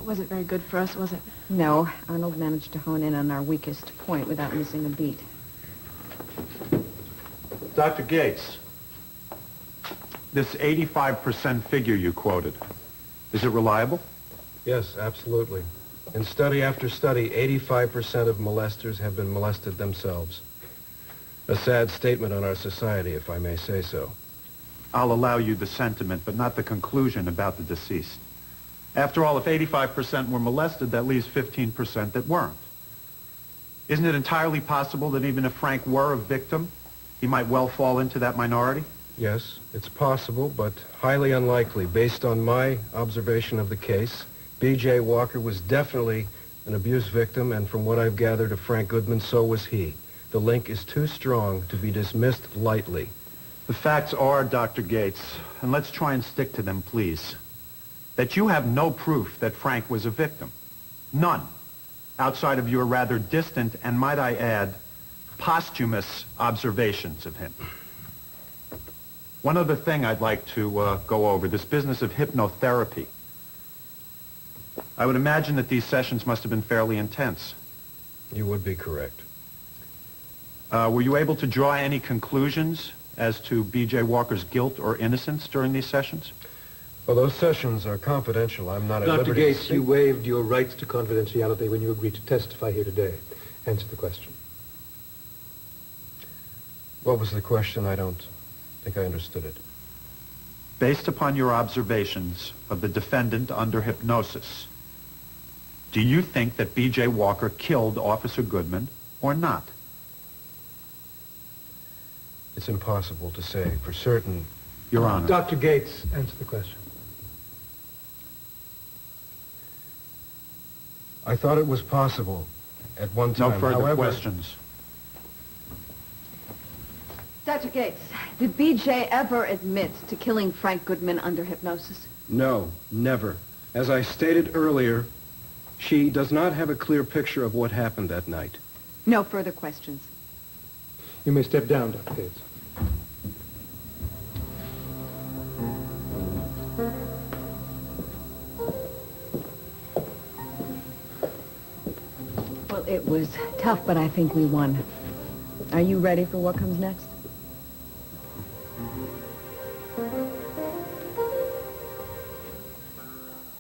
That wasn't very good for us, was it? No, Arnold managed to hone in on our weakest point without missing a beat. Dr. Gates, this 85% figure you quoted, is it reliable? Yes, absolutely. In study after study, 85% of molesters have been molested themselves. A sad statement on our society, if I may say so. I'll allow you the sentiment, but not the conclusion about the deceased. After all, if 85% were molested, that leaves 15% that weren't. Isn't it entirely possible that even if Frank were a victim, he might well fall into that minority? Yes, it's possible, but highly unlikely. Based on my observation of the case, B.J. Walker was definitely an abuse victim, and from what I've gathered of Frank Goodman, so was he. The link is too strong to be dismissed lightly. The facts are, Dr. Gates, and let's try and stick to them, please, that you have no proof that Frank was a victim. None. Outside of your rather distant, and might I add, posthumous observations of him. One other thing I'd like to go over, this business of hypnotherapy. I would imagine that these sessions must have been fairly intense. You would be correct. Were you able to draw any conclusions as to B.J. Walker's guilt or innocence during these sessions? Well, those sessions are confidential. I'm not at liberty Dr. to Gates, speak. you waived your rights to confidentiality when you agreed to testify here today. Answer the question. What was the question? I don't think I understood it. Based upon your observations of the defendant under hypnosis, do you think that B.J. Walker killed Officer Goodman or not? It's impossible to say for certain. Your Honor. Dr. Gates, answer the question. I thought it was possible at one time. No further However, questions. Dr. Gates, did B.J. ever admit to killing Frank Goodman under hypnosis? No, never. As I stated earlier, she does not have a clear picture of what happened that night. No further questions. You may step down, Dr. Gates. Well, it was tough, but I think we won. Are you ready for what comes next?